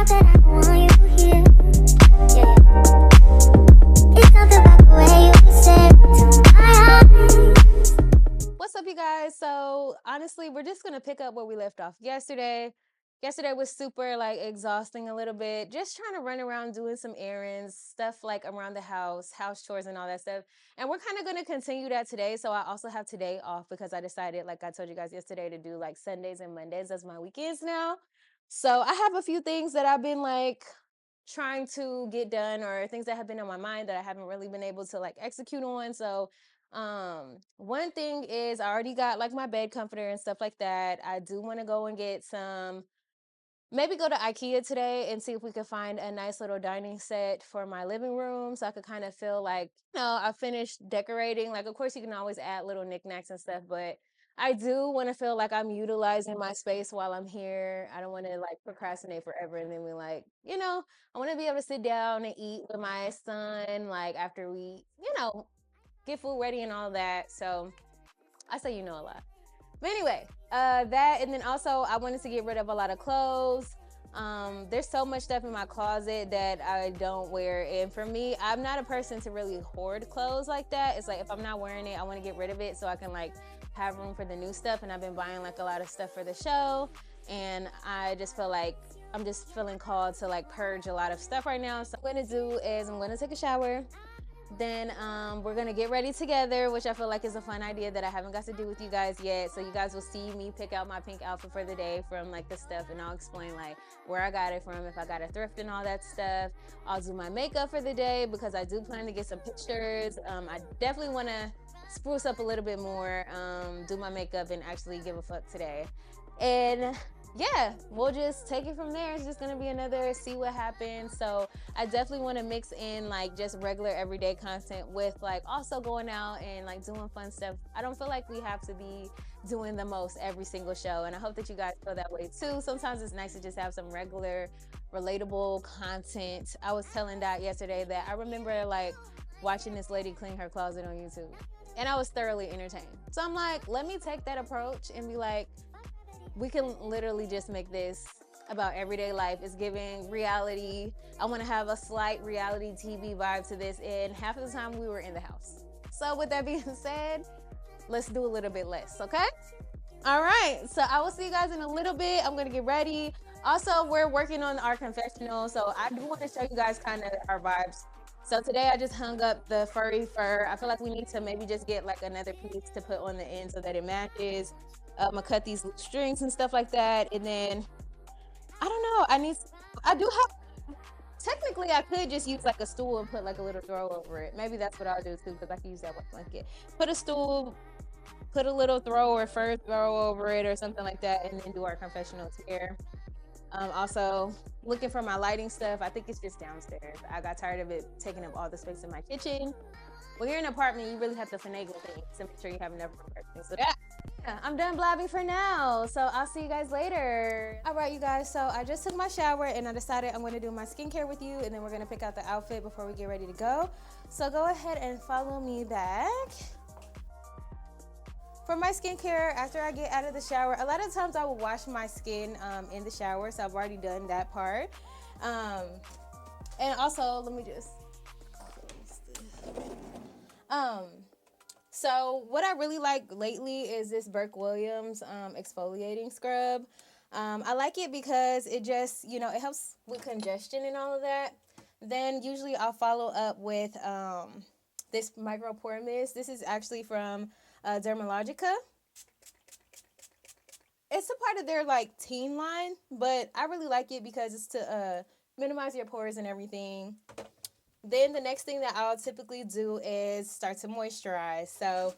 Not that I don't want you here. Yeah. It's something about the way you said to my eyes. What's up, you guys? So honestly, we're just gonna pick up where we left off yesterday. Yesterday was super like exhausting a little bit. Just trying to run around doing some errands, stuff like around the house chores and all that stuff. And we're kind of gonna continue that today. So I also have today off because I decided, like I told you guys yesterday, to do like Sundays and Mondays as my weekends now. So I have a few things that I've been like trying to get done, or things that have been on my mind that I haven't really been able to like execute on. So one thing is I already got like my bed comforter and stuff like that. I do want to go and get some, maybe go to IKEA today and see if we could find a nice little dining set for my living room, so I could kind of feel like, I finished decorating. Like, of course, you can always add little knickknacks and stuff, but I do want to feel like I'm utilizing my space while I'm here. I don't want to like procrastinate forever and then be like, I want to be able to sit down and eat with my son, like after we, get food ready and all that. So I say a lot. But anyway, that, and then also I wanted to get rid of a lot of clothes. There's so much stuff in my closet that I don't wear. And for me, I'm not a person to really hoard clothes like that. It's like if I'm not wearing it, I want to get rid of it so I can like have room for the new stuff. And I've been buying like a lot of stuff for the show. And I just feel like I'm just feeling called to like purge a lot of stuff right now. So what I'm gonna do is I'm gonna take a shower. Then we're gonna get ready together, which I feel like is a fun idea that I haven't got to do with you guys yet. So you guys will see me pick out my pink outfit for the day from like the stuff, and I'll explain like where I got it from, if I got a thrift and all that stuff. I'll do my makeup for the day because I do plan to get some pictures. I definitely want to spruce up a little bit more, do my makeup, and actually give a fuck today. And yeah, we'll just take it from there. It's just gonna be another see what happens. So I definitely want to mix in like just regular everyday content with like also going out and like doing fun stuff. I don't feel like we have to be doing the most every single show, and I hope that you guys feel that way too. Sometimes it's nice to just have some regular relatable content. I was telling Dot yesterday that I remember like watching this lady clean her closet on YouTube, and I was thoroughly entertained. So I'm like, let me take that approach and be like, we can literally just make this about everyday life. It's giving reality. I want to have a slight reality TV vibe to this, and half of the time we were in the house. So with that being said, let's do a little bit less, okay? All right, so I will see you guys in a little bit. I'm gonna get ready. Also, we're working on our confessional, so I do want to show you guys kind of our vibes. So today I just hung up the furry fur. I feel like we need to maybe just get like another piece to put on the end so that it matches. I'm gonna cut these strings and stuff like that, and then I don't know. I do have. Technically, I could just use like a stool and put like a little throw over it. Maybe that's what I'll do too, because I can use that wet blanket. Put a stool, put a little throw or fur throw over it or something like that, and then do our confessional here. Also, looking for my lighting stuff. I think it's just downstairs. I got tired of it taking up all the space in my kitchen. When you're in an apartment, you really have to finagle things to make sure you have enough room for everything. So yeah, I'm done blabbing for now. So I'll see you guys later. All right, you guys. So I just took my shower and I decided I'm going to do my skincare with you, and then we're going to pick out the outfit before we get ready to go. So go ahead and follow me back. For my skincare, after I get out of the shower, a lot of times I will wash my skin in the shower, so I've already done that part. And also, let me just close this. So what I really like lately is this Burke Williams exfoliating scrub. I like it because it just, it helps with congestion and all of that. Then usually I'll follow up with this micro pore mist. This is actually from Dermalogica. It's a part of their like teen line, but I really like it because it's to minimize your pores and everything. Then the next thing that I'll typically do is start to moisturize. So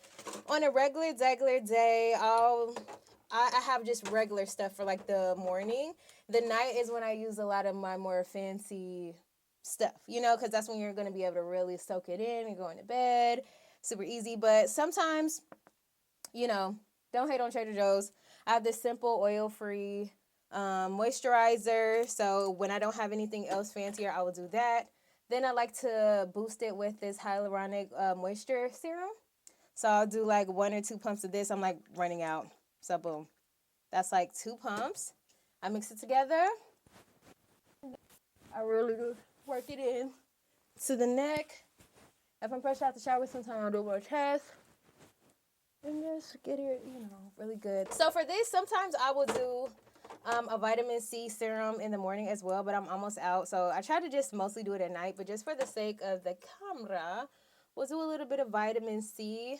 on a regular day, I have just regular stuff for like the morning. The night is when I use a lot of my more fancy stuff, because that's when you're going to be able to really soak it in and go into bed. Super easy. But sometimes, don't hate on Trader Joe's. I have this simple oil-free moisturizer. So when I don't have anything else fancier, I will do that. Then I like to boost it with this hyaluronic moisture serum. So I'll do like 1 or 2 pumps of this. I'm like running out. So boom. That's like 2 pumps. I mix it together. I really do work it in to the neck. If I'm fresh out the shower, sometimes I'll do more chest. And just get it, really good. So for this, sometimes I will do a vitamin C serum in the morning as well, but I'm almost out. So I try to just mostly do it at night, but just for the sake of the camera, we'll do a little bit of vitamin C.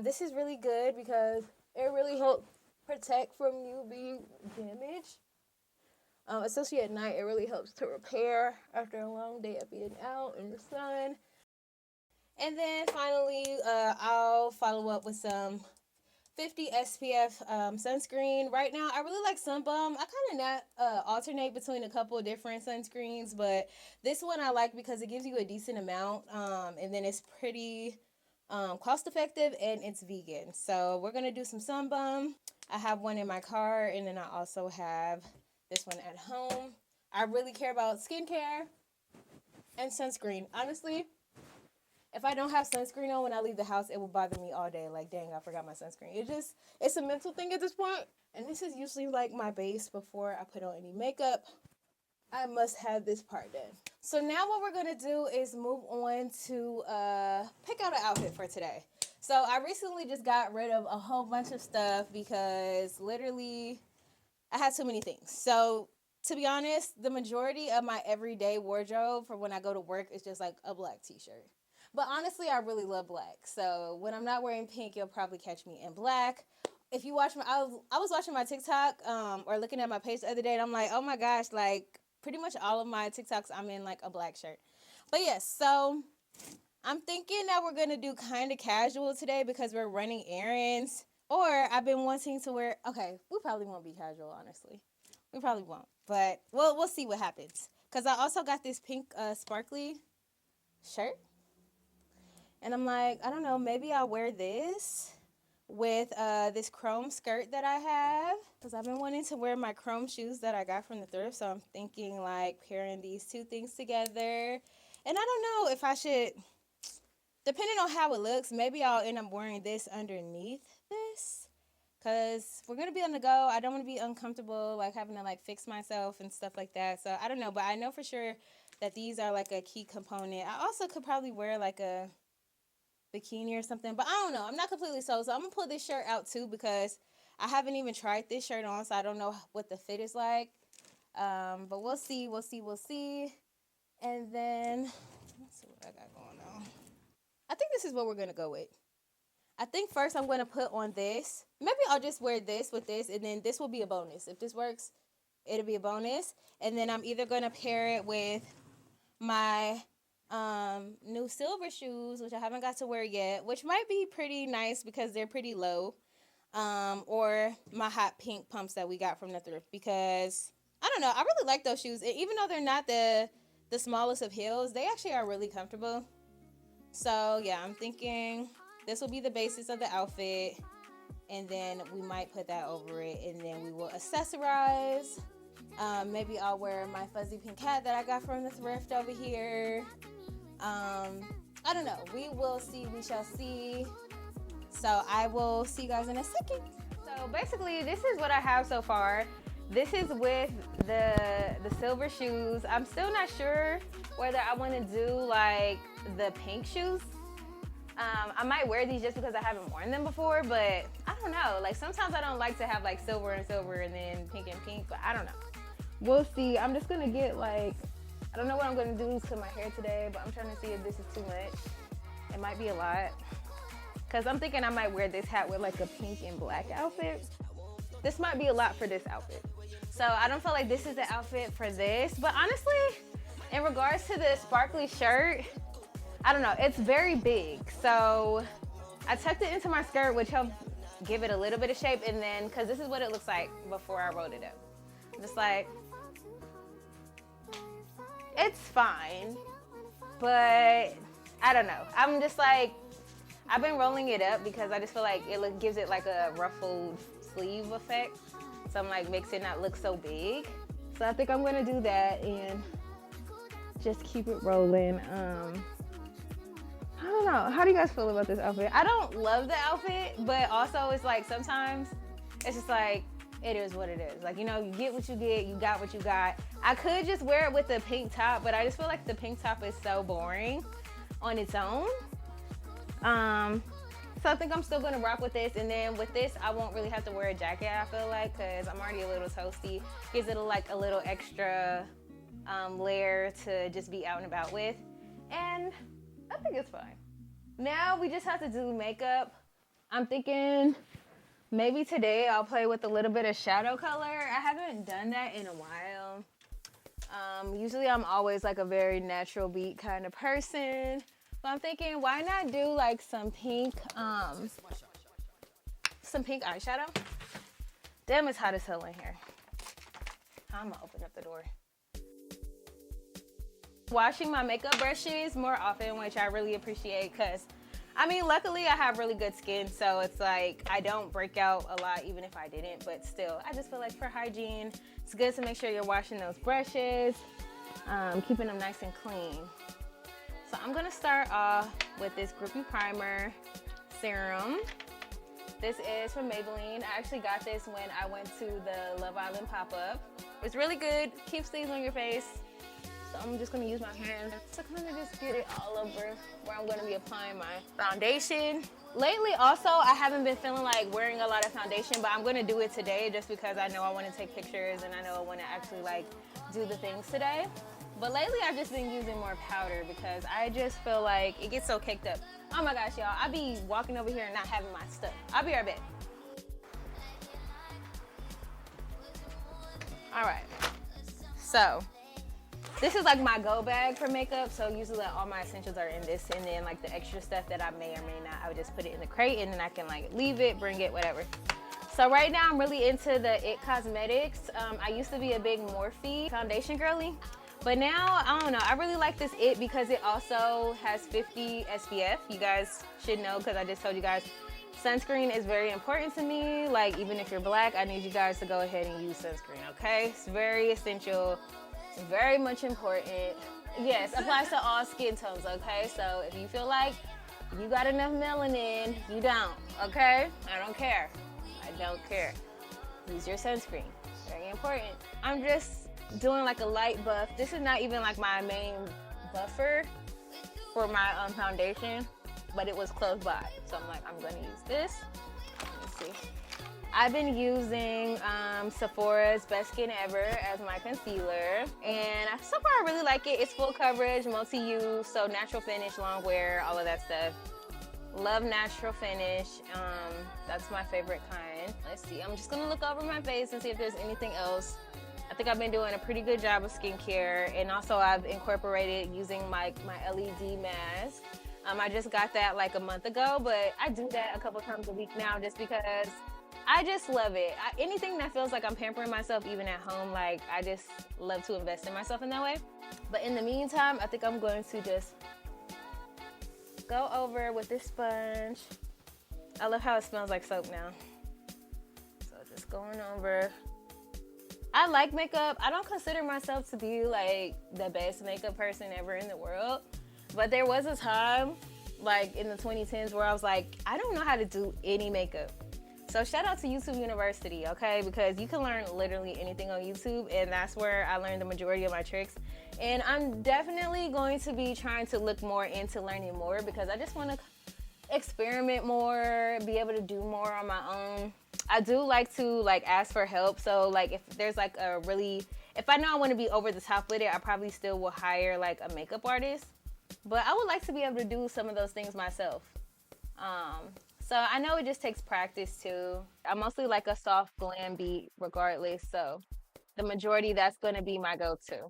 This is really good because it really helps protect from UV damage. Especially at night, it really helps to repair after a long day of being out in the sun. And then finally, I'll follow up with some 50 SPF sunscreen. Right now, I really like Sunbum. I kind of alternate between a couple of different sunscreens, but this one I like because it gives you a decent amount, and then it's pretty cost effective and it's vegan. So we're going to do some Sunbum. I have one in my car, and then I also have this one at home. I really care about skincare and sunscreen. Honestly, if I don't have sunscreen on when I leave the house, it will bother me all day. Like, dang, I forgot my sunscreen. It's a mental thing at this point. And this is usually like my base before I put on any makeup. I must have this part done. So now what we're going to do is move on to pick out an outfit for today. So I recently just got rid of a whole bunch of stuff because literally I had too many things. So to be honest, the majority of my everyday wardrobe for when I go to work is just like a black t-shirt. But honestly, I really love black. So when I'm not wearing pink, you'll probably catch me in black. If you watch I was watching my TikTok or looking at my page the other day, and I'm like, oh my gosh, like pretty much all of my TikToks, I'm in like a black shirt. But yes, so I'm thinking that we're going to do kind of casual today because we're running errands. Or I've been wanting to wear, okay, we probably won't be casual, honestly. We probably won't. But we'll see what happens. Because I also got this pink sparkly shirt. And I'm like, I don't know, maybe I'll wear this with this chrome skirt that I have. Because I've been wanting to wear my chrome shoes that I got from the thrift. So I'm thinking like pairing these two things together. And I don't know if I should, depending on how it looks, maybe I'll end up wearing this underneath this. Because we're going to be on the go. I don't want to be uncomfortable, like having to like fix myself and stuff like that. So I don't know. But I know for sure that these are like a key component. I also could probably wear like a bikini or something. But I don't know. I'm not completely sold. So I'm going to pull this shirt out too because I haven't even tried this shirt on. So I don't know what the fit is like. But we'll see. We'll see. And then let's see what I got going on. I think this is what we're going to go with. I think first I'm going to put on this. Maybe I'll just wear this with this, and then this will be a bonus. If this works, it'll be a bonus. And then I'm either going to pair it with my new silver shoes, which I haven't got to wear yet, which might be pretty nice because they're pretty low, or my hot pink pumps that we got from the thrift because, I don't know, I really like those shoes. And even though they're not the smallest of heels, they actually are really comfortable. So, yeah, I'm thinking this will be the basis of the outfit, and then we might put that over it, and then we will accessorize. Maybe I'll wear my fuzzy pink hat that I got from the thrift over here. I don't know. We will see. We shall see. So I will see you guys in a second. So basically, this is what I have so far. This is with the silver shoes. I'm still not sure whether I want to do like the pink shoes. I might wear these just because I haven't worn them before, but I don't know. Like sometimes I don't like to have like silver and silver and then pink and pink, but I don't know. We'll see. I'm just gonna get like, I don't know what I'm gonna do to my hair today, but I'm trying to see if this is too much. It might be a lot. Cause I'm thinking I might wear this hat with like a pink and black outfit. This might be a lot for this outfit. So I don't feel like this is the outfit for this, but honestly, in regards to the sparkly shirt, I don't know, it's very big. So I tucked it into my skirt, which helped give it a little bit of shape. And then, cause this is what it looks like before I rolled it up. Just like, it's fine, but I don't know. I'm just like, I've been rolling it up because I just feel like it gives it like a ruffled sleeve effect. So I'm like, makes it not look so big. So I think I'm gonna do that and just keep it rolling. I don't know. How do you guys feel about this outfit? I don't love the outfit, but also it's like sometimes it's just like it is what it is. Like, you know, you get what you get, you got what you got. I could just wear it with the pink top, but I just feel like the pink top is so boring on its own. So I think I'm still gonna rock with this, and then with this, I won't really have to wear a jacket, I feel like, because I'm already a little toasty. Gives it like a little extra layer to just be out and about with, and I think it's fine. Now we just have to do makeup. I'm thinking maybe today I'll play with a little bit of shadow color. I haven't done that in a while. Usually I'm always like a very natural beat kind of person. But I'm thinking, why not do like some pink eyeshadow? Damn, it's hot as hell in here. I'm gonna open up the door. Washing my makeup brushes more often, which I really appreciate, because I mean, luckily I have really good skin, so it's like I don't break out a lot even if I didn't, but still, I just feel like for hygiene, it's good to make sure you're washing those brushes, keeping them nice and clean. So I'm gonna start off with this Groupie Primer Serum. This is from Maybelline. I actually got this when I went to the Love Island pop-up. It's really good, keeps things on your face. So I'm just gonna use my hand to kind of just get it all over where I'm gonna be applying my foundation. Lately also, I haven't been feeling like wearing a lot of foundation, but I'm gonna do it today just because I know I wanna take pictures and I know I wanna actually like do the things today. But lately I've just been using more powder because I just feel like it gets so caked up. Oh my gosh, y'all, I be walking over here and not having my stuff. I'll be right back. All right, so this is like my go bag for makeup. So usually like, all my essentials are in this, and then like the extra stuff that I may or may not, I would just put it in the crate and then I can like leave it, bring it, whatever. So right now I'm really into the IT Cosmetics. I used to be a big Morphe foundation girly, but now, I don't know, I really like this IT because it also has 50 SPF. You guys should know because I just told you guys, sunscreen is very important to me. Like even if you're black, I need you guys to go ahead and use sunscreen, okay? It's very essential, it's very much important. Yes, applies to all skin tones, okay? So if you feel like you got enough melanin, you don't, okay? I don't care, I don't care. Use your sunscreen, very important. I'm just doing like a light buff. This is not even like my main buffer for my foundation, but it was close by. So I'm like, I'm gonna use this. Let's see. I've been using Sephora's Best Skin Ever as my concealer. And so far I really like it. It's full coverage, multi-use, so natural finish, long wear, all of that stuff. Love natural finish. That's my favorite kind. Let's see, I'm just gonna look over my face and see if there's anything else. I think I've been doing a pretty good job of skincare, and also I've incorporated using my LED mask. I just got that like a month ago, but I do that a couple times a week now just because I just love it. Anything that feels like I'm pampering myself even at home, like I just love to invest in myself in that way. But in the meantime, I think I'm going to just go over with this sponge. I love how it smells like soap now. So just going over. I like makeup. I don't consider myself to be like the best makeup person ever in the world. But there was a time like in the 2010s where I was like, I don't know how to do any makeup. So shout out to YouTube University, okay? Because you can learn literally anything on YouTube, and that's where I learned the majority of my tricks. And I'm definitely going to be trying to look more into learning more because I just want to experiment more, be able to do more on my own. I do like to like ask for help. So like if there's like if I know I want to be over the top with it, I probably still will hire like a makeup artist. But I would like to be able to do some of those things myself. So I know it just takes practice too. I'm mostly like a soft glam beat regardless. So the majority, that's going to be my go-to.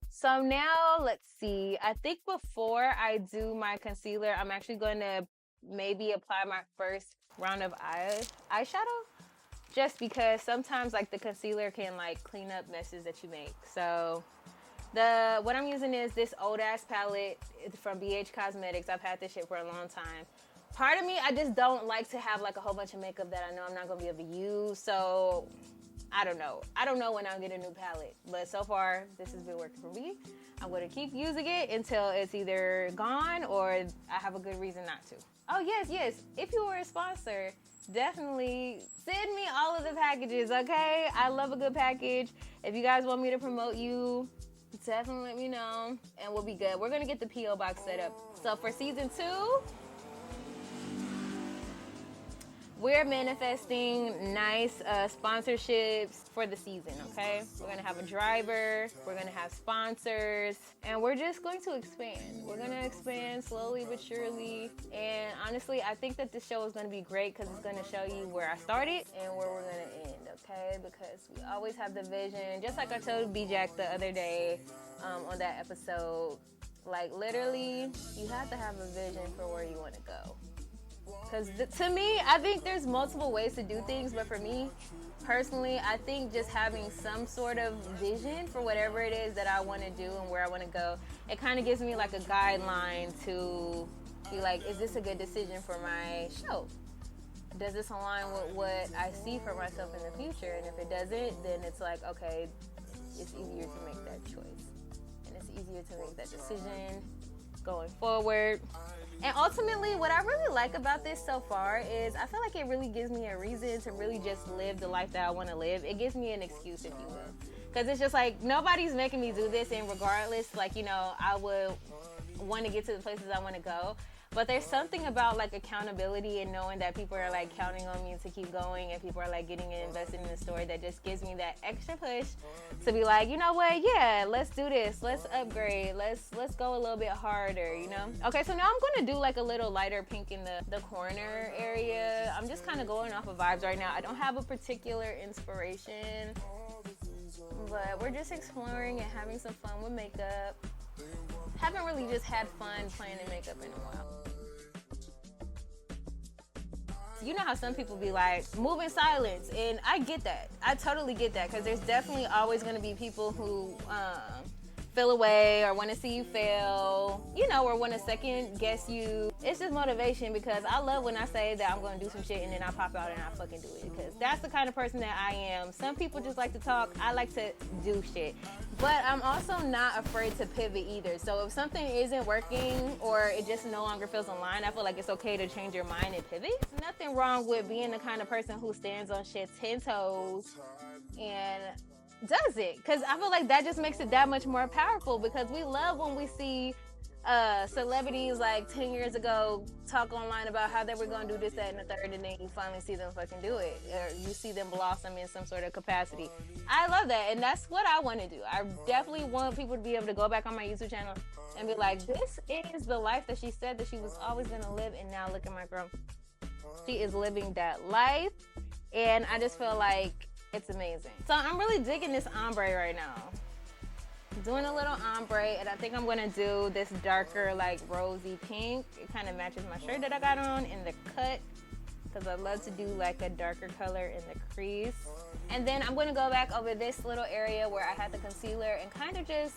So now let's see. I think before I do my concealer, I'm actually going to maybe apply my first round of eyeshadow, just because sometimes like the concealer can like clean up messes that you make. So what I'm using is this old ass palette. It's from IT Cosmetics. I've had this shit for a long time. Part of me, I just don't like to have like a whole bunch of makeup that I know I'm not gonna be able to use. So I don't know when I'll get a new palette, but so far this has been working for me. I'm gonna keep using it until it's either gone or I have a good reason not to. Oh yes, if you were a sponsor, definitely send me all of the packages, okay? I love a good package. If you guys want me to promote you, definitely let me know and we'll be good. We're gonna get the P.O. box set up. So for season 2, we're manifesting nice sponsorships for the season, okay? We're gonna have a driver, we're gonna have sponsors, and we're just going to expand. We're gonna expand slowly but surely. And honestly, I think that this show is gonna be great because it's gonna show you where I started and where we're gonna end, okay? Because we always have the vision, just like I told B-Jack the other day on that episode. Like literally, you have to have a vision for where you wanna go. Because to me, I think there's multiple ways to do things, but for me, personally, I think just having some sort of vision for whatever it is that I want to do and where I want to go, it kind of gives me like a guideline to be like, is this a good decision for my show? Does this align with what I see for myself in the future? And if it doesn't, then it's like, okay, it's easier to make that choice. And it's easier to make that decision going forward. And ultimately, what I really like about this so far is I feel like it really gives me a reason to really just live the life that I want to live. It gives me an excuse, if you will. Because it's just like, nobody's making me do this, and regardless, like, you know, I would want to get to the places I want to go. But there's something about like accountability and knowing that people are like counting on me to keep going, and people are like getting invested in the story, that just gives me that extra push to be like, you know what, yeah, let's do this, let's upgrade, let's go a little bit harder, you know? Okay, so now I'm gonna do like a little lighter pink in the corner area. I'm just kind of going off of vibes right now. I don't have a particular inspiration, but we're just exploring and having some fun with makeup. Haven't really just had fun playing in makeup in a while. You know how some people be like, move in silence, and I get that. I totally get that, because there's definitely always going to be people who feel away or want to see you fail, you know, or want to second guess you. It's just motivation, because I love when I say that I'm going to do some shit and then I pop out and I fucking do it, because that's the kind of person that I am. Some people just like to talk. I like to do shit. But I'm also not afraid to pivot either. So if something isn't working or it just no longer feels in line, I feel like it's okay to change your mind and pivot. Nothing wrong with being the kind of person who stands on shit 10 toes and does it. Because I feel like that just makes it that much more powerful, because we love when we see celebrities like 10 years ago talk online about how they were going to do this, that, and the third, and then you finally see them fucking do it, or you see them blossom in some sort of capacity. I love that, and that's what I want to do. I definitely want people to be able to go back on my YouTube channel and be like, this is the life that she said that she was always going to live, and now look at my girl. She is living that life, and I just feel like it's amazing. So I'm really digging this ombre right now. Doing a little ombre, and I think I'm gonna do this darker, like rosy pink. It kind of matches my shirt that I got on in the cut, because I love to do like a darker color in the crease. And then I'm gonna go back over this little area where I had the concealer and kind of just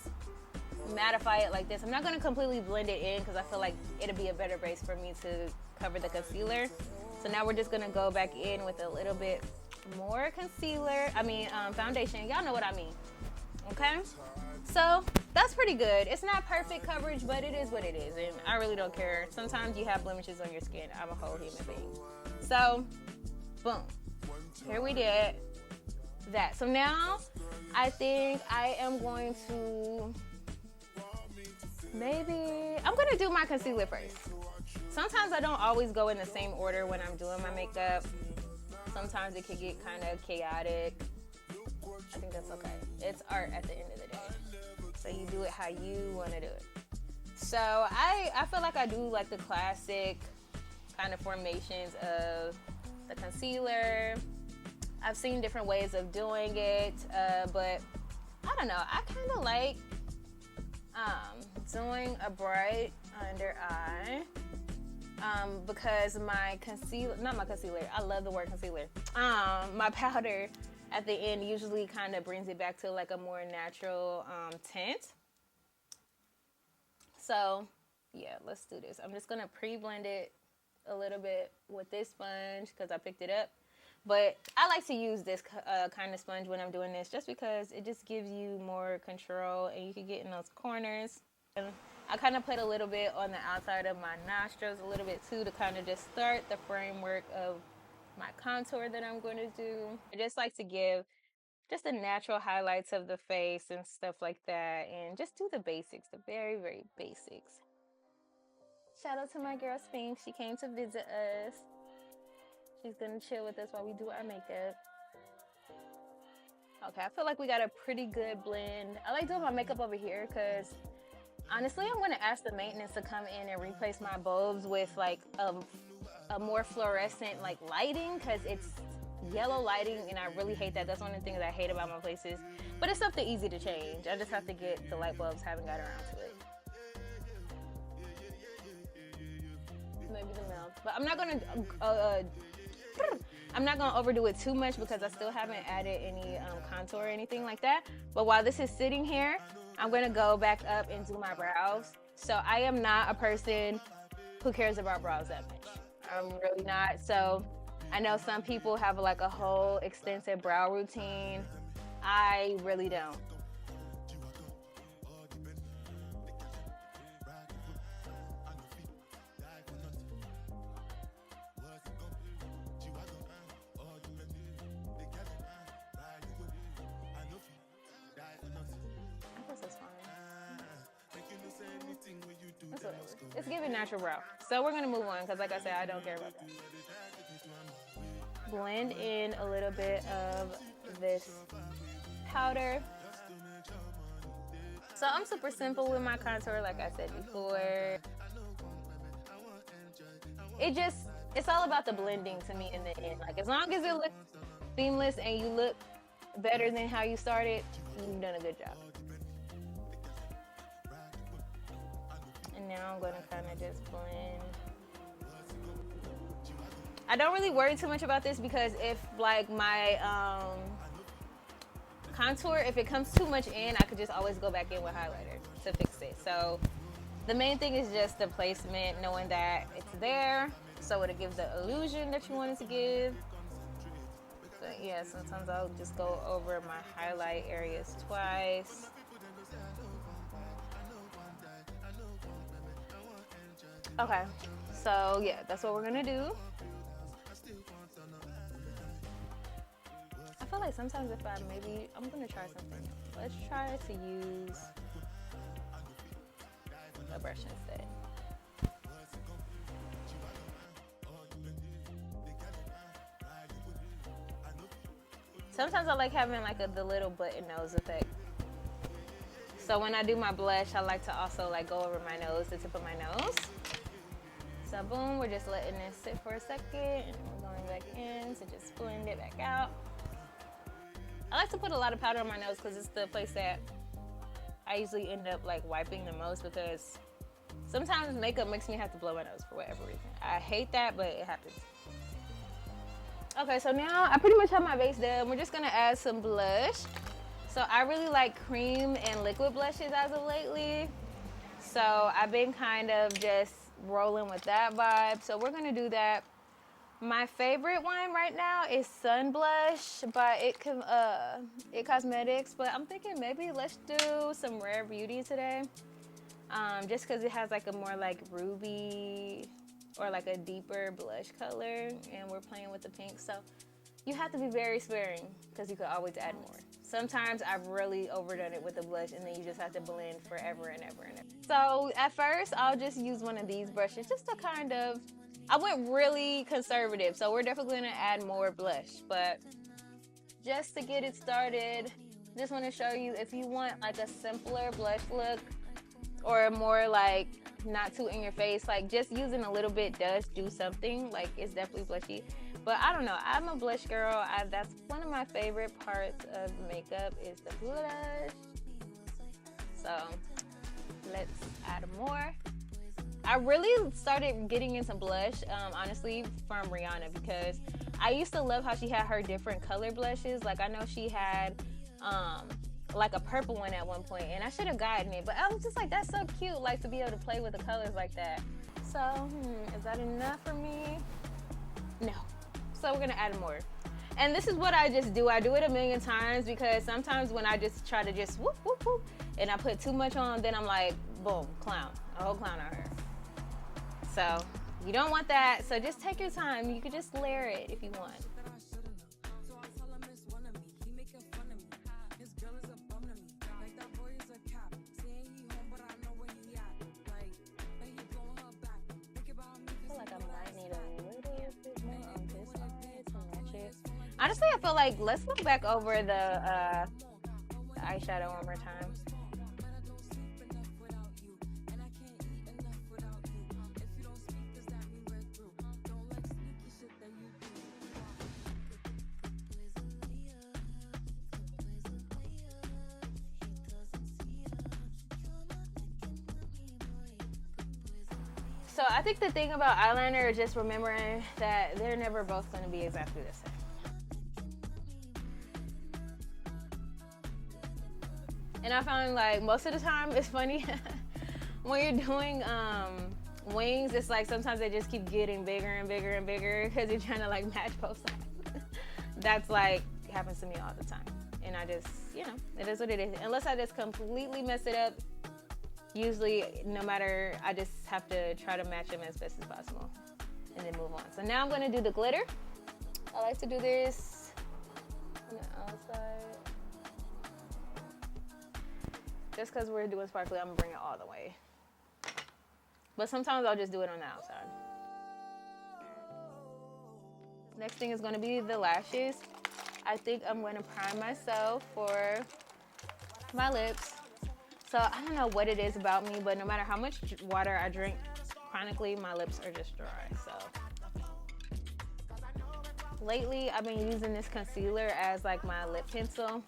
mattify it like this. I'm not gonna completely blend it in, because I feel like it'll be a better base for me to cover the concealer. So now we're just gonna go back in with a little bit more foundation. Y'all know what I mean, okay? So that's pretty good. It's not perfect coverage, but it is what it is, and I really don't care. Sometimes you have blemishes on your skin. I'm a whole human being. So, boom. Here we did that. So now I think I am going to I'm going to do my concealer first. Sometimes I don't always go in the same order when I'm doing my makeup. Sometimes it can get kind of chaotic. I think that's okay. It's art at the end of the day. So you do it how you want to do it. So I feel like I do like the classic kind of formations of the concealer. I've seen different ways of doing it, but I don't know. I kind of like doing a bright under eye because my concealer, not my concealer, I love the word concealer. My powder at the end usually kind of brings it back to like a more natural tint. So yeah, let's do this. I'm just gonna pre-blend it a little bit with this sponge because I picked it up. But I like to use this kind of sponge when I'm doing this just because it just gives you more control and you can get in those corners. And I kind of put a little bit on the outside of my nostrils, a little bit too, to kind of just start the framework of my contour that I'm going to do. I just like to give just the natural highlights of the face and stuff like that, and just do the basics, the very, very basics. Shout out to my girl Spink. She came to visit us. She's gonna chill with us while we do our makeup. Okay, I feel like we got a pretty good blend. I like doing my makeup over here because honestly, I'm gonna ask the maintenance to come in and replace my bulbs with like a more fluorescent like lighting, because it's yellow lighting and I really hate that. That's one of the things I hate about my places. But it's something easy to change. I just have to get the light bulbs, haven't got around to it. Maybe the mouth. But I'm not gonna overdo it too much because I still haven't added any contour or anything like that. But while this is sitting here, I'm gonna go back up and do my brows. So I am not a person who cares about brows that much. I'm really not. So I know some people have like a whole extensive brow routine. I really don't. It's giving natural brow. So we're gonna move on because like I said, I don't care about that. Blend in a little bit of this powder. So I'm super simple with my contour, like I said before. It's all about the blending to me in the end. Like as long as it looks seamless and you look better than how you started, you've done a good job. And now I'm gonna kind of just blend. I don't really worry too much about this because if like my contour, if it comes too much in, I could just always go back in with highlighter to fix it. So the main thing is just the placement, knowing that it's there, so it'll give the illusion that you want it to give. But yeah, sometimes I'll just go over my highlight areas twice. Okay, so yeah, that's what we're gonna do. I feel like sometimes if I'm gonna try something. Let's try to use a brush instead. Sometimes I like having like the little button nose effect. So when I do my blush, I like to also like go over my nose, the tip of my nose. So boom, we're just letting this sit for a second and we're going back in to just blend it back out. I like to put a lot of powder on my nose because it's the place that I usually end up like wiping the most, because sometimes makeup makes me have to blow my nose for whatever reason. I hate that, but it happens. Okay, so now I pretty much have my base done. We're just gonna add some blush. So I really like cream and liquid blushes as of lately. So I've been kind of just rolling with that vibe. So we're gonna do that. My favorite one right now is Sun Blush by It Cosmetics, but I'm thinking maybe let's do some Rare Beauty today. Just because it has like a more like ruby or like a deeper blush color, and we're playing with the pink. So you have to be very sparing because you could always add more. Sometimes I've really overdone it with the blush and then you just have to blend forever and ever and ever. So at first I'll just use one of these brushes just to kind of, I went really conservative, so we're definitely gonna add more blush, but just to get it started, just wanna show you if you want like a simpler blush look or more like not too in your face, like just using a little bit does do something, like it's definitely blushy. But I don't know, I'm a blush girl. That's one of my favorite parts of makeup is the blush. So let's add more. I really started getting into blush, honestly, from Rihanna, because I used to love how she had her different color blushes. Like I know she had like a purple one at one point, and I should have gotten it, but I was just like, that's so cute, like to be able to play with the colors like that. So, is that enough for me? No. So we're gonna add more. And this is what I just do. I do it a million times because sometimes when I just try to just whoop, whoop, whoop, and I put too much on, then I'm like, boom, clown, a whole clown out here. So You don't want that, so just take your time. You could just layer it if you want. Honestly, I feel like let's look back over the eyeshadow one more time. So I think the thing about eyeliner is just remembering that they're never both going to be exactly the same. And I found like most of the time it's funny when you're doing wings, it's like sometimes they just keep getting bigger and bigger and bigger because you're trying to like match both sides. That's like happens to me all the time. And I just, you know, it is what it is. Unless I just completely mess it up, usually no matter, I just have to try to match them as best as possible and then move on. So now I'm going to do the glitter. I like to do this on the outside. Just because we're doing sparkly, I'm gonna bring it all the way. But sometimes I'll just do it on the outside. Next thing is gonna be the lashes. I think I'm gonna prime myself for my lips. So I don't know what it is about me, but no matter how much water I drink chronically, my lips are just dry, so. Lately, I've been using this concealer as like my lip pencil.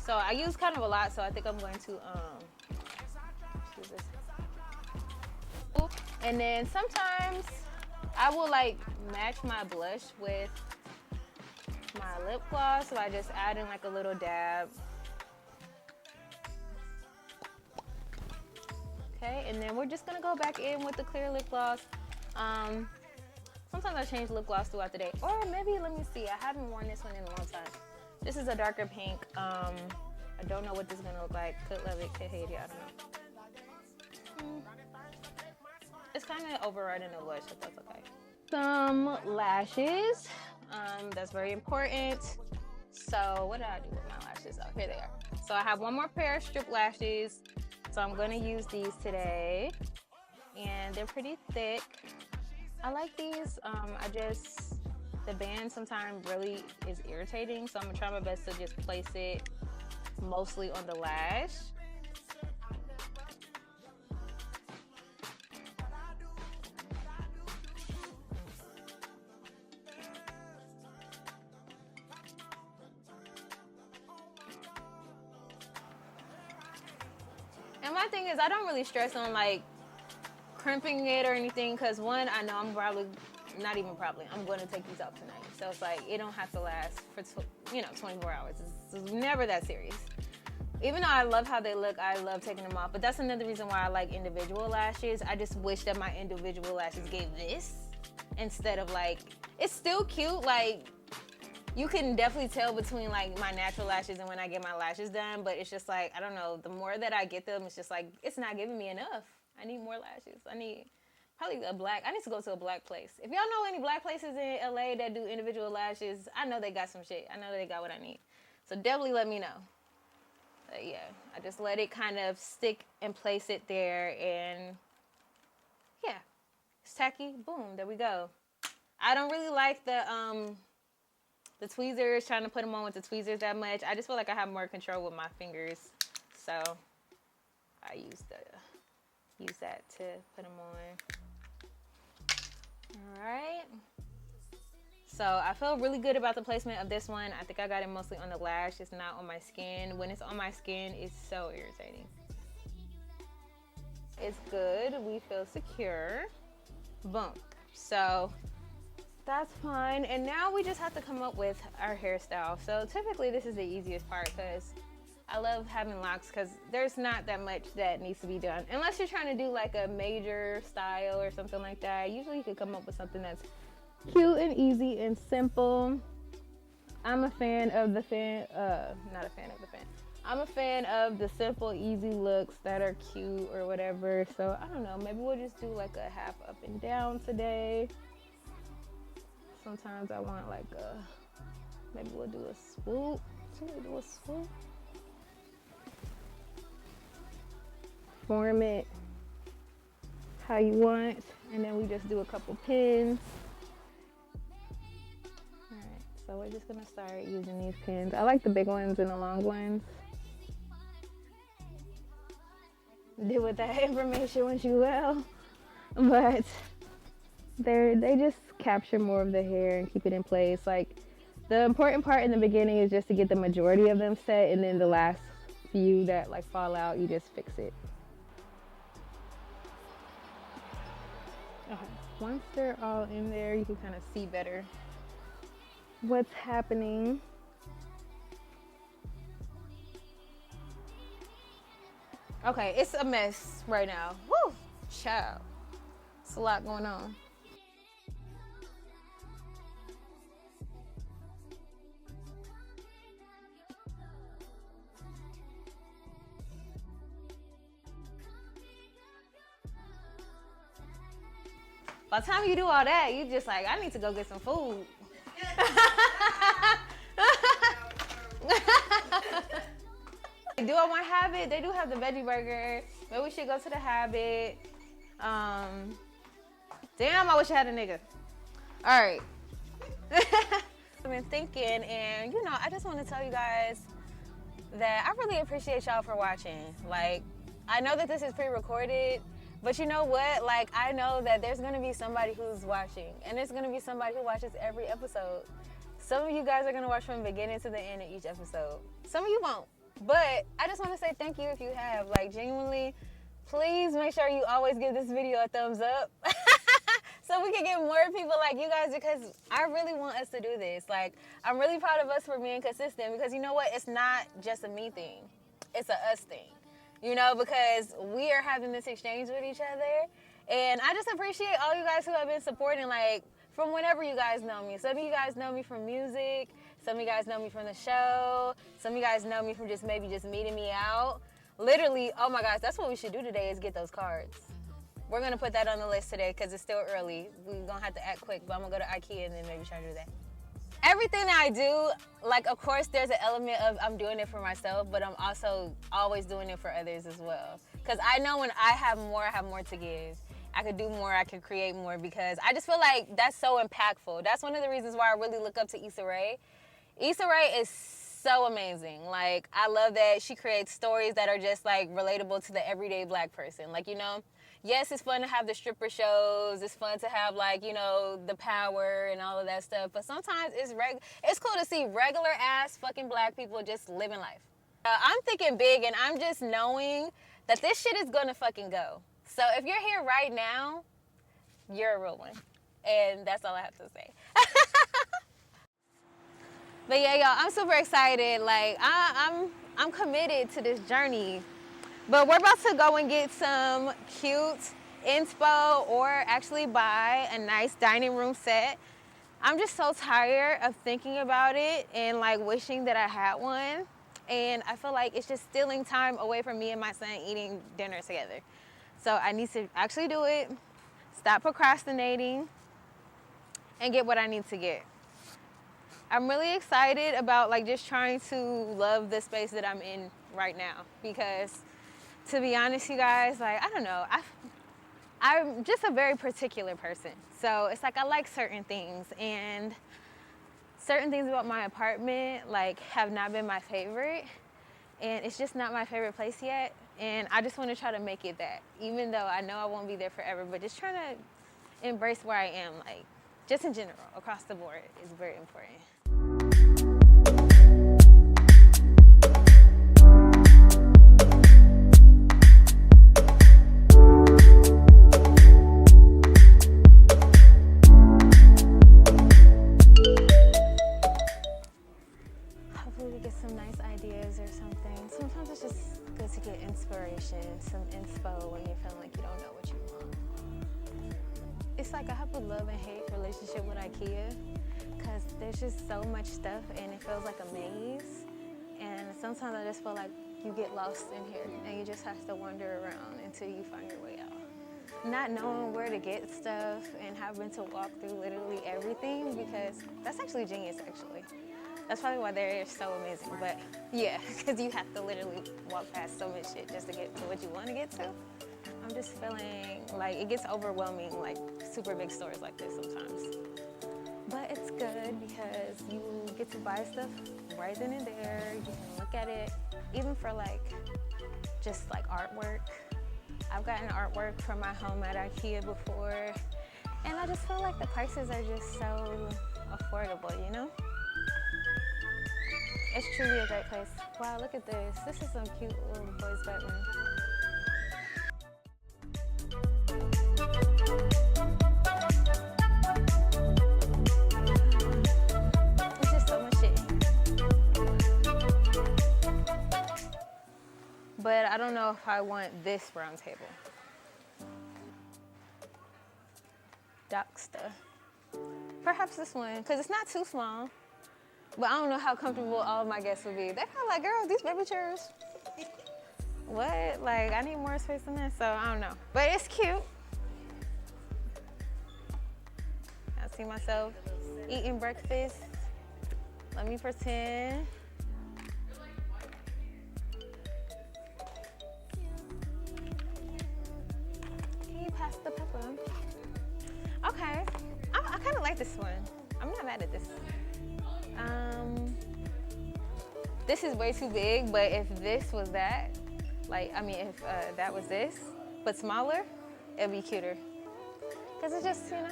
So I use kind of a lot, so I think I'm going to use this. And then sometimes I will like match my blush with my lip gloss, so I just add in like a little dab. Okay, and then we're just gonna go back in with the clear lip gloss. Sometimes I change lip gloss throughout the day, or maybe, let me see, I haven't worn this one in a long time. This is a darker pink. I don't know what this is gonna look like. Could love it, could hate it, I don't know. It's kind of overriding the blush, if that's okay. Some lashes, that's very important. So what did I do with my lashes? Oh, here they are. So I have one more pair of strip lashes. So I'm gonna use these today. And they're pretty thick. I like these, the band sometimes really is irritating, so I'm gonna try my best to just place it mostly on the lash. And my thing is, I don't really stress on like crimping it or anything, because one, I know I'm probably, not even probably, I'm going to take these out tonight. So it's like, it don't have to last for, 24 hours. It's never that serious. Even though I love how they look, I love taking them off. But that's another reason why I like individual lashes. I just wish that my individual lashes gave this instead of like, it's still cute. Like, you can definitely tell between like my natural lashes and when I get my lashes done. But it's just like, I don't know, the more that I get them, it's just like, it's not giving me enough. I need more lashes. I need probably a black. I need to go to a black place. If y'all know any black places in LA that do individual lashes, I know they got some shit. I know they got what I need. So definitely let me know. But yeah, I just let it kind of stick and place it there, and yeah, it's tacky. Boom, there we go. I don't really like the tweezers, trying to put them on with the tweezers that much. I just feel like I have more control with my fingers, so I use that to put them on. All right. So I feel really good about the placement of this one. I think I got it mostly on the lash. It's not on my skin. When it's on my skin, it's so irritating. It's good. We feel secure. Boom. So that's fine. And now we just have to come up with our hairstyle. So typically this is the easiest part because I love having locks because there's not that much that needs to be done. Unless you're trying to do like a major style or something like that. Usually you can come up with something that's cute and easy and simple. I'm a fan of the fan, not a fan of the fan. I'm a fan of the simple, easy looks that are cute or whatever. So I don't know, maybe we'll just do like a half up and down today. Sometimes I want like maybe we'll do a swoop. Should we do a swoop? Form it how you want, and then we just do a couple pins. All right, so we're just gonna start using these pins. I like the big ones and the long ones. Do with that information what you will, but they just capture more of the hair and keep it in place. Like, the important part in the beginning is just to get the majority of them set, and then the last few that like fall out, you just fix it. Okay, once they're all in there, you can kind of see better what's happening. Okay, it's a mess right now. Woo, child. It's a lot going on. By the time you do all that, you just like, I need to go get some food. Do I want Habit? They do have the veggie burger. Maybe we should go to the Habit. Damn, I wish I had a nigga. All right. I've been thinking, and you know, I just want to tell you guys that I really appreciate y'all for watching. Like, I know that this is pre-recorded, but you know what? Like, I know that there's gonna be somebody who's watching, and there's gonna be somebody who watches every episode. Some of you guys are gonna watch from the beginning to the end of each episode. Some of you won't. But I just want to say thank you if you have. Like, genuinely, please make sure you always give this video a thumbs up so we can get more people like you guys, because I really want us to do this. Like, I'm really proud of us for being consistent, because you know what? It's not just a me thing. It's a us thing. You know, because we are having this exchange with each other. And I just appreciate all you guys who have been supporting, like, from whenever you guys know me. Some of you guys know me from music. Some of you guys know me from the show. Some of you guys know me from just meeting me out. Literally, oh my gosh, that's what we should do today, is get those cards. We're gonna put that on the list today because it's still early. We're gonna have to act quick, but I'm gonna go to IKEA and then maybe try to do that. Everything that I do, like, of course there's an element of I'm doing it for myself, but I'm also always doing it for others as well. Because I know when I have more to give. I could do more, I could create more, because I just feel like that's so impactful. That's one of the reasons why I really look up to Issa Rae. Issa Rae is so amazing. Like, I love that she creates stories that are just like relatable to the everyday black person. Like, you know, yes, it's fun to have the stripper shows. It's fun to have, like, you know, the power and all of that stuff. But sometimes it's cool to see regular ass fucking black people just living life. I'm thinking big, and I'm just knowing that this shit is gonna fucking go. So if you're here right now, you're a real one. And that's all I have to say. But yeah, y'all, I'm super excited. Like, I'm committed to this journey. But we're about to go and get some cute inspo, or actually buy a nice dining room set. I'm just so tired of thinking about it and like wishing that I had one. And I feel like it's just stealing time away from me and my son eating dinner together. So I need to actually do it, stop procrastinating, and get what I need to get. I'm really excited about, like, just trying to love the space that I'm in right now, because to be honest, you guys, like, I don't know, I'm just a very particular person. So it's like I like certain things, and certain things about my apartment, like, have not been my favorite, and it's just not my favorite place yet. And I just want to try to make it that, even though I know I won't be there forever, but just trying to embrace where I am, like, just in general, across the board, is very important. Hopefully we get some nice ideas or something. Sometimes it's just good to get inspiration, some inspo when you're feeling like you don't know what you want. It's like I have a love and hate relationship with IKEA, because there's just so much stuff and it feels like a maze. And sometimes I just feel like you get lost in here and you just have to wander around until you find your way out. Not knowing where to get stuff and having to walk through literally everything, because that's actually genius, actually. That's probably why they're so amazing. But yeah, because you have to literally walk past so much shit just to get to what you want to get to. I'm just feeling like it gets overwhelming, like super big stores like this sometimes. But it's good because you get to buy stuff right then and there. You can look at it, even for like, just like artwork. I've gotten artwork from my home at IKEA before, and I just feel like the prices are just so affordable, you know? It's truly a great place. Wow, look at this. This is some cute little boy's bedroom. It's just so much shit. But I don't know if I want this round table. Docksta. Perhaps this one, because it's not too small. But I don't know how comfortable all of my guests would be. They're kind of like, girl, these baby chairs. What? Like, I need more space than this, so I don't know. But it's cute. I see myself eating breakfast. Let me pretend. Can you pass the pepper? Okay. I kind of like this one. I'm not mad at this. This is way too big, but if this was that, like, I mean, if that was this, but smaller, it'd be cuter. Cause it's just, you know,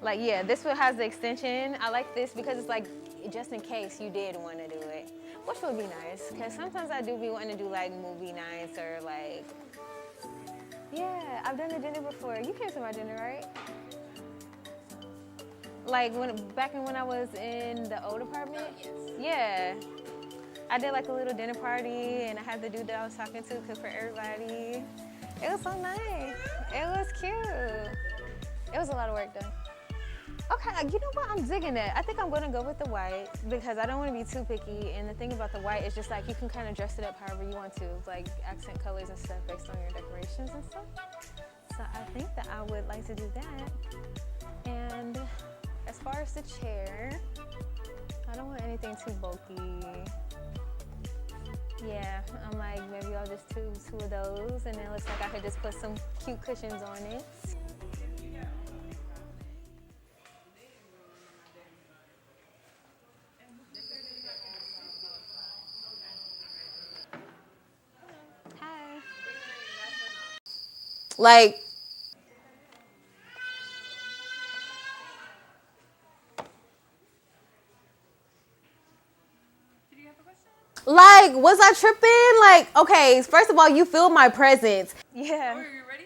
like, yeah, this one has the extension. I like this because it's like, just in case you did want to do it, which would be nice. Cause sometimes I do be wanting to do like movie nights or like, yeah, I've done a dinner before. You came to my dinner, right? Like back when I was in the old apartment? Yeah. I did like a little dinner party and I had the dude that I was talking to cook for everybody. It was so nice. It was cute. It was a lot of work though. Okay, you know what? I'm digging that. I think I'm gonna go with the white because I don't wanna be too picky. And the thing about the white is just like you can kind of dress it up however you want to, like accent colors and stuff based on your decorations and stuff. So I think that I would like to do that. And as far as the chair, I don't want anything too bulky. Yeah, I'm like, maybe I'll just do two of those, and it looks like I could just put some cute cushions on it. Hi. Like, was I tripping? Like, okay, first of all, you feel my presence. Yeah. Oh, are you ready?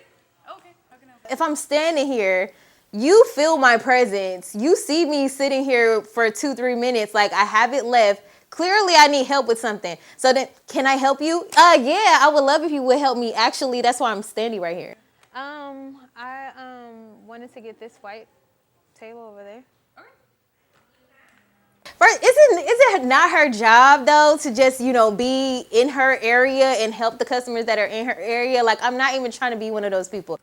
Okay, how can I help? If I'm standing here, you feel my presence. You see me sitting here for 2-3 minutes, like I haven't left. Clearly, I need help with something. So then, can I help you? Yeah, I would love if you would help me. Actually, that's why I'm standing right here. I wanted to get this white table over there. First, is it not her job though to just, you know, be in her area and help the customers that are in her area? Like, I'm not even trying to be one of those people.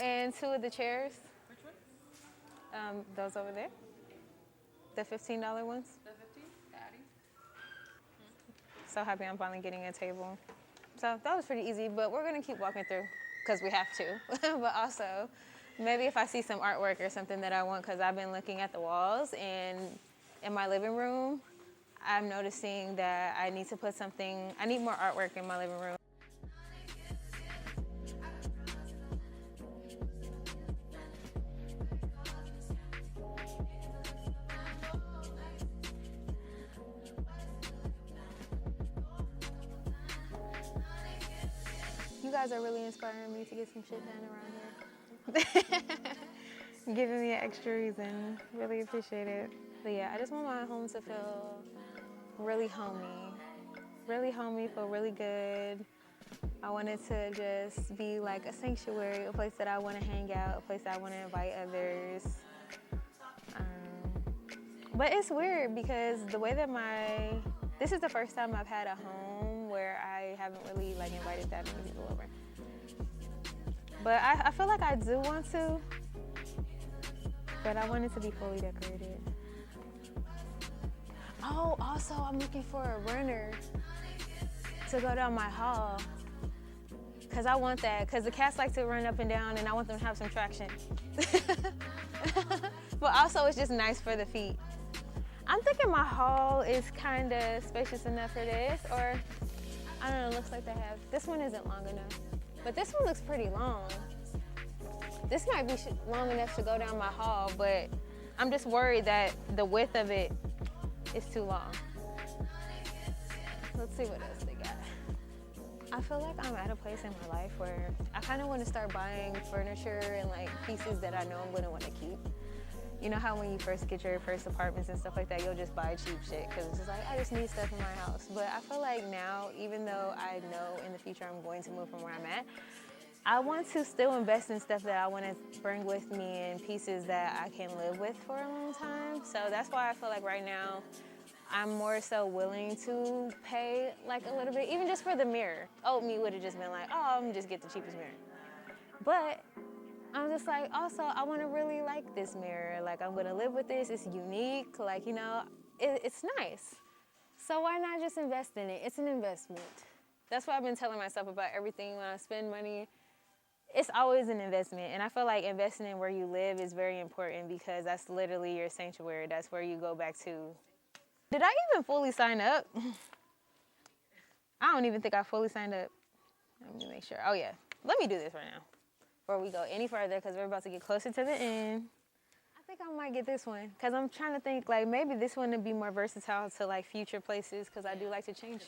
And two of the chairs. Which one? Those over there. The $15 ones. The 15? Daddy. So happy I'm finally getting a table. So that was pretty easy, but we're gonna keep walking through because we have to. But also, maybe if I see some artwork or something that I want, because I've been looking at the walls and in my living room, I'm noticing that I need to put something, I need more artwork in my living room. You guys are really inspiring me to get some shit done around here. Giving me an extra reason. Really appreciate it. But yeah, I just want my home to feel really homey. Really homey, feel really good. I want it to just be like a sanctuary, a place that I want to hang out, a place that I want to invite others. But it's weird because the way that this is the first time I've had a home where I haven't really like invited that many people over. But I feel like I do want to, but I want it to be fully decorated. Oh, also I'm looking for a runner to go down my hall. Cause I want that, cause the cats like to run up and down and I want them to have some traction. But also it's just nice for the feet. I'm thinking my hall is kind of spacious enough for this, or I don't know, it looks like they have, this one isn't long enough, but this one looks pretty long. This might be long enough to go down my hall, but I'm just worried that the width of it is too long. Let's see what else they got. I feel like I'm at a place in my life where I kind of want to start buying furniture and like pieces that I know I'm going to want to keep. You know how when you first get your first apartments and stuff like that, you'll just buy cheap shit because it's just like, I just need stuff in my house. But I feel like now, even though I know in the future I'm going to move from where I'm at, I want to still invest in stuff that I want to bring with me and pieces that I can live with for a long time. So that's why I feel like right now, I'm more so willing to pay like a little bit, even just for the mirror. Old me would have just been like, oh, I'm gonna just get the cheapest mirror. But I'm just like, also, I want to really like this mirror. Like, I'm gonna live with this. It's unique. Like, you know, it's nice. So why not just invest in it? It's an investment. That's what I've been telling myself about everything. When I spend money, it's always an investment. And I feel like investing in where you live is very important because that's literally your sanctuary. That's where you go back to. Did I even fully sign up? I don't even think I fully signed up. Let me make sure. Oh, yeah. Let me do this right now before we go any further because we're about to get closer to the end. I think I might get this one because I'm trying to think, like, maybe this one would be more versatile to, like, future places because I do like to change.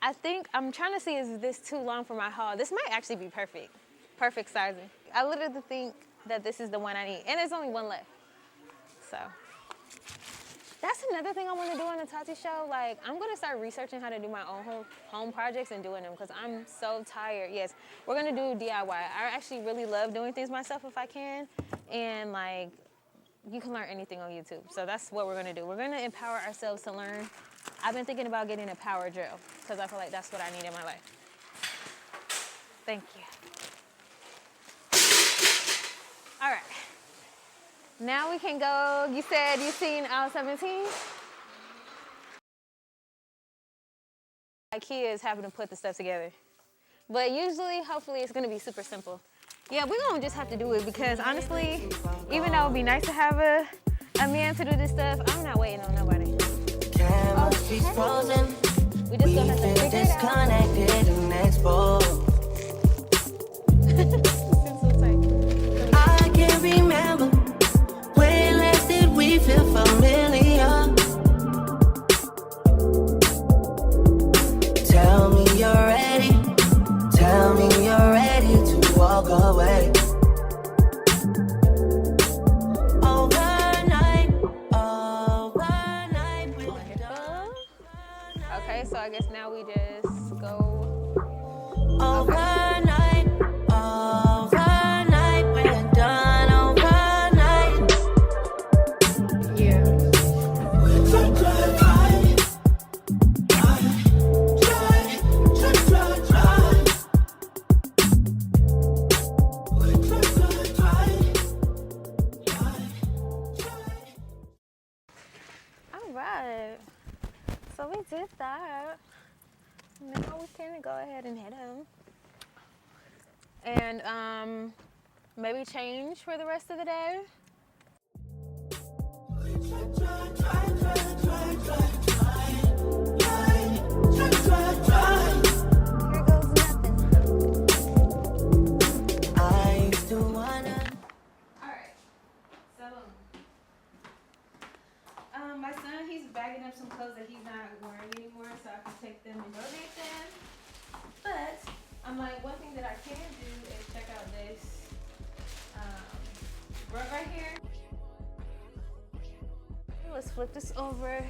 I think I'm trying to see, is this too long for my haul? This might actually be perfect. Perfect sizing. I literally think that this is the one I need. And there's only one left. So that's another thing I want to do on the Tati Show. Like, I'm going to start researching how to do my own home projects and doing them because I'm so tired. Yes, we're going to do DIY. I actually really love doing things myself if I can. And, like, you can learn anything on YouTube. So that's what we're going to do. We're going to empower ourselves to learn. I've been thinking about getting a power drill because I feel like that's what I need in my life. Thank you. All right. Now we can go. You said you seen aisle 17? IKEA is having to put the stuff together. But usually, hopefully, it's going to be super simple. Yeah, we're going to just have to do it because honestly, even though it would be nice to have a man to do this stuff, I'm not waiting on nobody. Okay. We just gonna have to figure it out. I can't remember when last did we feel familiar. Tell me you're ready. Tell me you're ready to walk away. Okay, so I guess now we just go overnight, overnight, we're done overnight. Yeah. All right. So we did that. Now we can go ahead and hit him. And maybe change for the rest of the day. Here goes nothing. I still wanna. Alright. So my son, he's bagging up some clothes that he's not wearing anymore so I can take them and donate them. But I'm like, one thing that I can do is check out this rug right here. Let's flip this over.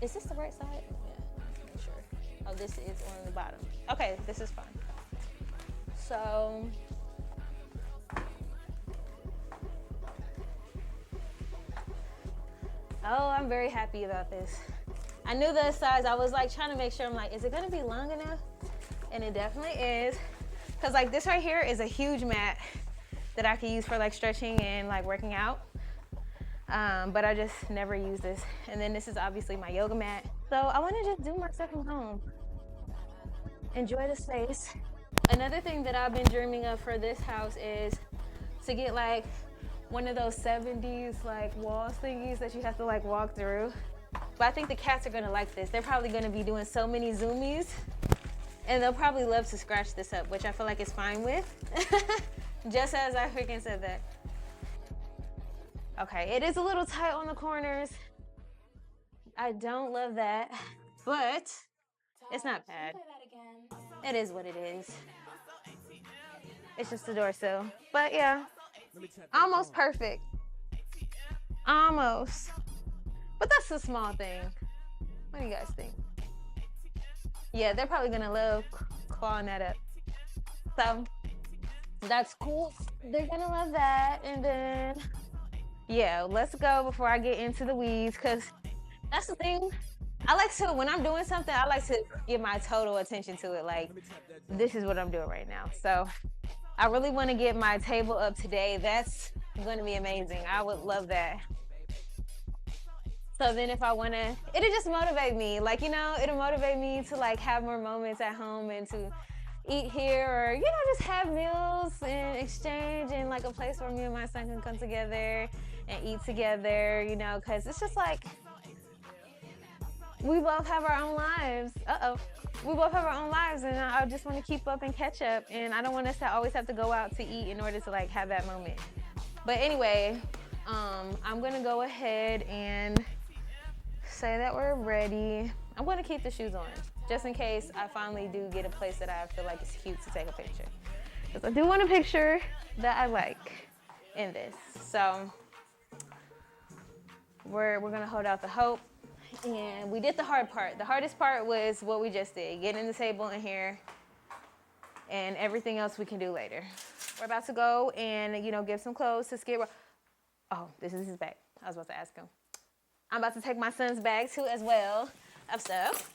Is this the right side? Yeah, let's make sure. Oh, this is on the bottom. Okay, this is fine. So Oh, I'm very happy about this. I knew the size. I was like trying to make sure. I'm like, is it gonna be long enough? And it definitely is. Cause like this right here is a huge mat that I can use for like stretching and like working out. But I just never use this. And then this is obviously my yoga mat. So I want to just do my stuff from home. Enjoy the space. Another thing that I've been dreaming of for this house is to get like one of those 70s like wall thingies that you have to like walk through. But I think the cats are gonna like this. They're probably gonna be doing so many zoomies and they'll probably love to scratch this up, which I feel like is fine with. Just as I freaking said that. Okay, it is a little tight on the corners. I don't love that, but it's not bad. It is what it is. It's just a door sill. But yeah, almost perfect. Almost. But that's a small thing. What do you guys think? Yeah, they're probably gonna love clawing that up. So that's cool. They're gonna love that. And then, yeah, let's go before I get into the weeds, because that's the thing. I like to, when I'm doing something, I like to give my total attention to it. Like, this is what I'm doing right now. So I really want to get my table up today. That's going to be amazing. I would love that. So then if I want to, it'll just motivate me. Like, you know, it'll motivate me to like have more moments at home and to eat here, or, you know, just have meals and exchange and like a place where me and my son can come together and eat together, you know, because it's just like, we both have our own lives. We both have our own lives, and I just want to keep up and catch up, and I don't want us to always have to go out to eat in order to like have that moment. But anyway, I'm gonna go ahead and say that we're ready. I'm gonna keep the shoes on, just in case I finally do get a place that I feel like is cute to take a picture. Because I do want a picture that I like in this. So we're gonna hold out the hope. And we did the hard part. The hardest part was what we just did, getting the table in here, and everything else we can do later. We're about to go and, you know, give some clothes to Skid Row. Oh, this is his bag. I was about to ask him. I'm about to take my son's bag too as well of stuff,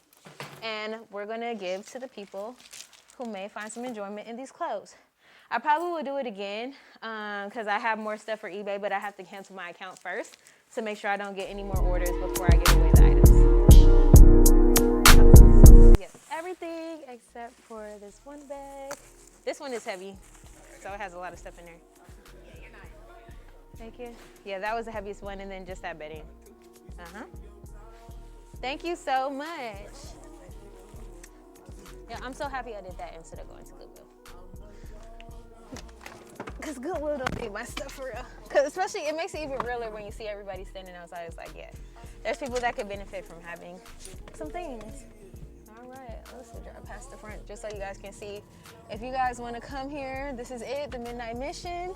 and we're gonna give to the people who may find some enjoyment in these clothes. I probably will do it again because I have more stuff for eBay, but I have to cancel my account first to make sure I don't get any more orders before I give away the items. Yes, everything except for this one bag. This one is heavy, so it has a lot of stuff in there. Yeah, you're nice. Thank you. Yeah, that was the heaviest one, and then just that bedding. Thank you so much. Yeah, I'm so happy I did that instead of going to Goodwill. Because Goodwill don't need my stuff for real. Because especially, it makes it even realer when you see everybody standing outside. It's like, yeah, there's people that could benefit from having some things. All right, let's drive past the front just so you guys can see. If you guys want to come here, this is it, the Midnight Mission.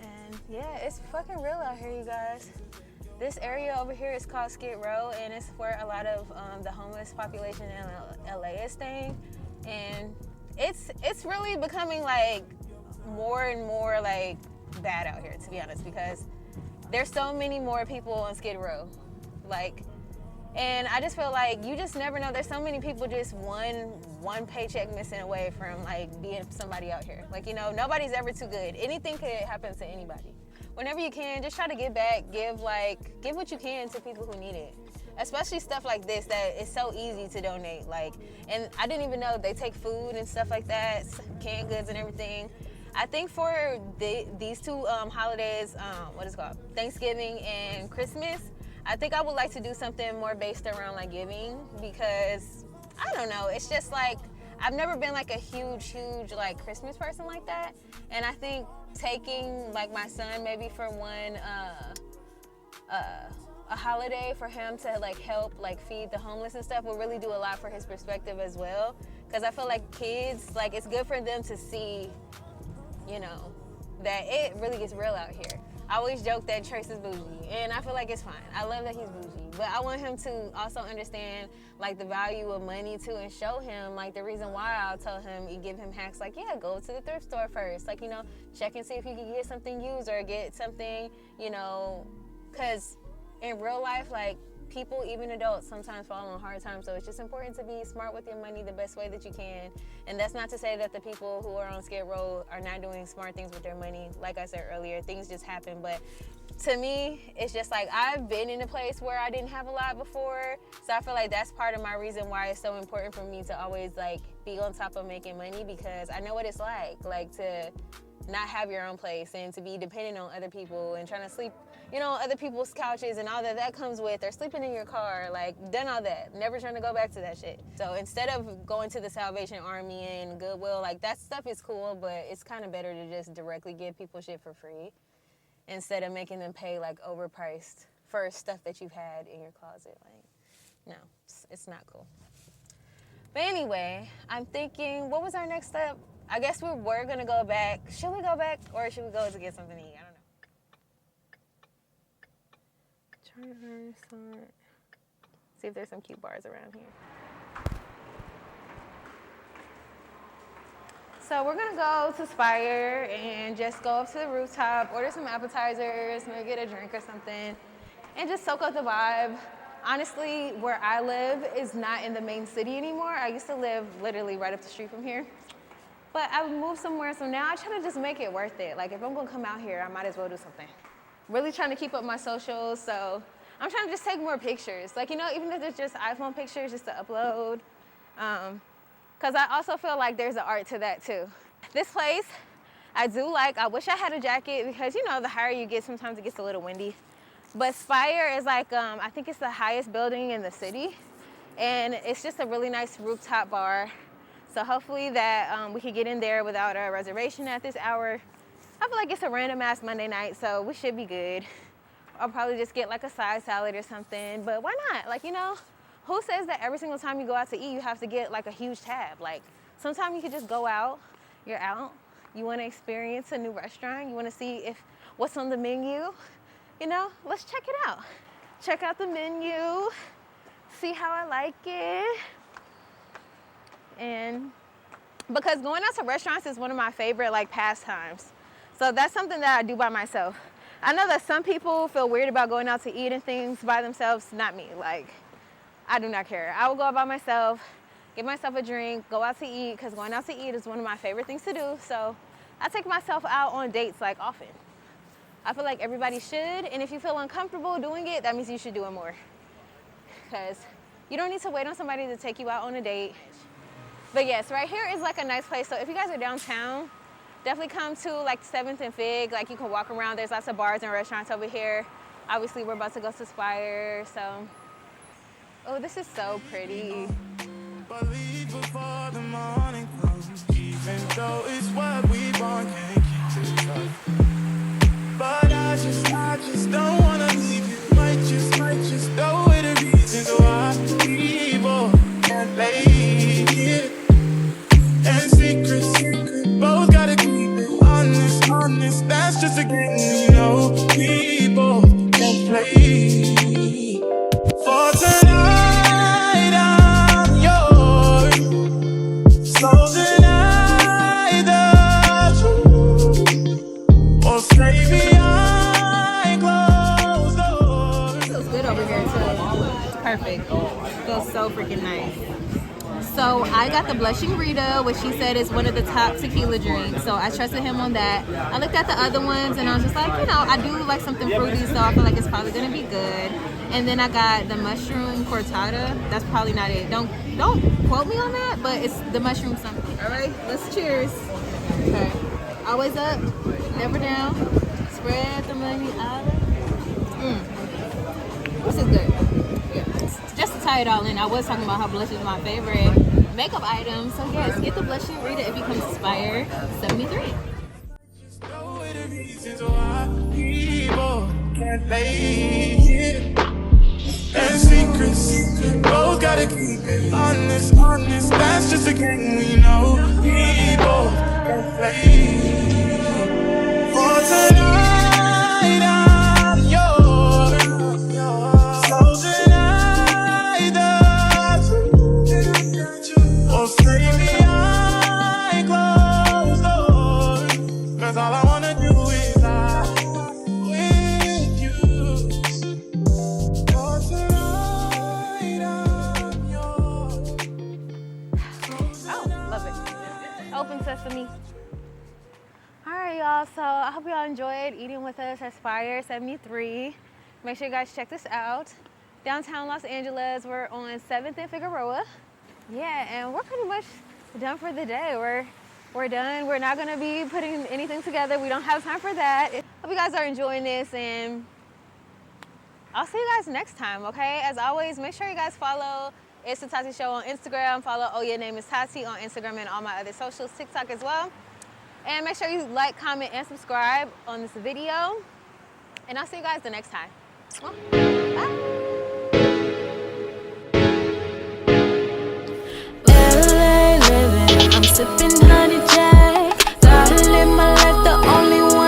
And yeah, it's fucking real out here, you guys. This area over here is called Skid Row, and it's where a lot of the homeless population in LA is staying. And it's really becoming like more and more like bad out here, to be honest, because there's so many more people on Skid Row, like, and I just feel like you just never know. There's so many people just one paycheck missing away from like being somebody out here. Like, you know, nobody's ever too good. Anything could happen to anybody. Whenever you can, just try to give back, give what you can to people who need it. Especially stuff like this that is so easy to donate. Like, and I didn't even know they take food and stuff like that, canned goods and everything. I think for these two holidays, what is it called? Thanksgiving and Christmas, I think I would like to do something more based around like giving, because I don't know, it's just like, I've never been like a huge like Christmas person like that. And I think taking like my son maybe for one, a holiday for him to like help like feed the homeless and stuff will really do a lot for his perspective as well. Because I feel like kids, like, it's good for them to see, you know, that it really gets real out here. I always joke that Trace is bougie, and I feel like it's fine. I love that he's bougie, but I want him to also understand like the value of money too, and show him like the reason why. I'll tell him and give him hacks like, yeah, go to the thrift store first, like, you know, check and see if you can get something used or get something, you know, because in real life, like, people, even adults, sometimes fall on hard times. So it's just important to be smart with your money the best way that you can. And that's not to say that the people who are on Skid Row are not doing smart things with their money. Like I said earlier, things just happen. But to me, it's just like, I've been in a place where I didn't have a lot before. So I feel like that's part of my reason why it's so important for me to always like be on top of making money, because I know what it's like to not have your own place and to be dependent on other people and trying to sleep, you know, other people's couches and all that comes with, or sleeping in your car, like, done all that, never trying to go back to that shit. So instead of going to the Salvation Army and Goodwill, like, that stuff is cool, but it's kind of better to just directly give people shit for free instead of making them pay like overpriced for stuff that you've had in your closet. Like, no, it's not cool. But anyway, I'm thinking, what was our next step? I guess we were gonna go back. Should we go back or should we go to get something to eat? I don't know. See if there's some cute bars around here. So we're gonna go to Spire and just go up to the rooftop, order some appetizers, maybe get a drink or something, and just soak up the vibe. Honestly, where I live is not in the main city anymore. I used to live literally right up the street from here. But I've moved somewhere, so now I try to just make it worth it. Like, if I'm gonna come out here, I might as well do something. Really trying to keep up my socials, so I'm trying to just take more pictures. Like, you know, even if it's just iPhone pictures just to upload. Because I also feel like there's an art to that too. This place, I do like. I wish I had a jacket because, you know, the higher you get, sometimes it gets a little windy. But Spire is like, I think it's the highest building in the city. And it's just a really nice rooftop bar. So hopefully that we could get in there without a reservation at this hour. I feel like it's a random ass Monday night, so we should be good. I'll probably just get like a side salad or something, but why not? Like, you know, who says that every single time you go out to eat, you have to get like a huge tab? Like, sometimes you could just go out, you're out, you wanna experience a new restaurant, you wanna see what's on the menu, you know, let's check it out. Check out the menu, see how I like it. And because going out to restaurants is one of my favorite like pastimes. So that's something that I do by myself. I know that some people feel weird about going out to eat and things by themselves. Not me. Like, I do not care. I will go out by myself, get myself a drink, go out to eat, because going out to eat is one of my favorite things to do. So I take myself out on dates like often. I feel like everybody should, and if you feel uncomfortable doing it, that means you should do it more. Because you don't need to wait on somebody to take you out on a date. But yes, right here is like a nice place. So if you guys are downtown, definitely come to like 7th and Fig. Like, you can walk around. There's lots of bars and restaurants over here. Obviously, we're about to go to Spire. So, oh, this is so pretty. Believe before the morning comes, even though it's what we want, can't keep it up. But I just don't wanna leave you. Might just know it the reasons why people can't lay here. And secret, both gotta keep it honest, that's just a game, you know. We both can play. For tonight, I'm yours. So tonight, the truth. Or stay behind closed doors. Feels good over here too. Perfect. Feels so freaking nice. So I got the Blushing Rita, which he said is one of the top tequila drinks. So I trusted him on that. I looked at the other ones and I was just like, you know, I do like something fruity, so I feel like it's probably gonna be good. And then I got the mushroom cortada. That's probably not it. Don't quote me on that, but it's the mushroom something. All right, let's cheers. Okay. Always up, never down. Spread the money out. This is good. Just to tie it all in, I was talking about how blush is my favorite makeup item. So yes, get the Blushing Rita if you come to Spire 73. Just know it the reasons why people can't lay here. And secret, both gotta keep it honest, that's just a game we know. People can play. For tonight, I'm yours. So tonight, the truth. Or stay behind closed doors. 'Cause all I wanna do is lie with you. Open sesame. All right, y'all. So I hope y'all enjoyed eating with us at Spire 73. Make sure you guys check this out. Downtown Los Angeles. We're on 7th and Figueroa. Yeah, and we're pretty much done for the day. We're done. We're not gonna be putting anything together. We don't have time for that. Hope you guys are enjoying this, and I'll see you guys next time, okay? As always, make sure you guys follow It's the Tati Show on Instagram. Follow Oh Your Name is Tati on Instagram and all my other socials, TikTok as well. And make sure you like, comment, and subscribe on this video. And I'll see you guys the next time. Bye. LA living, I'm sipping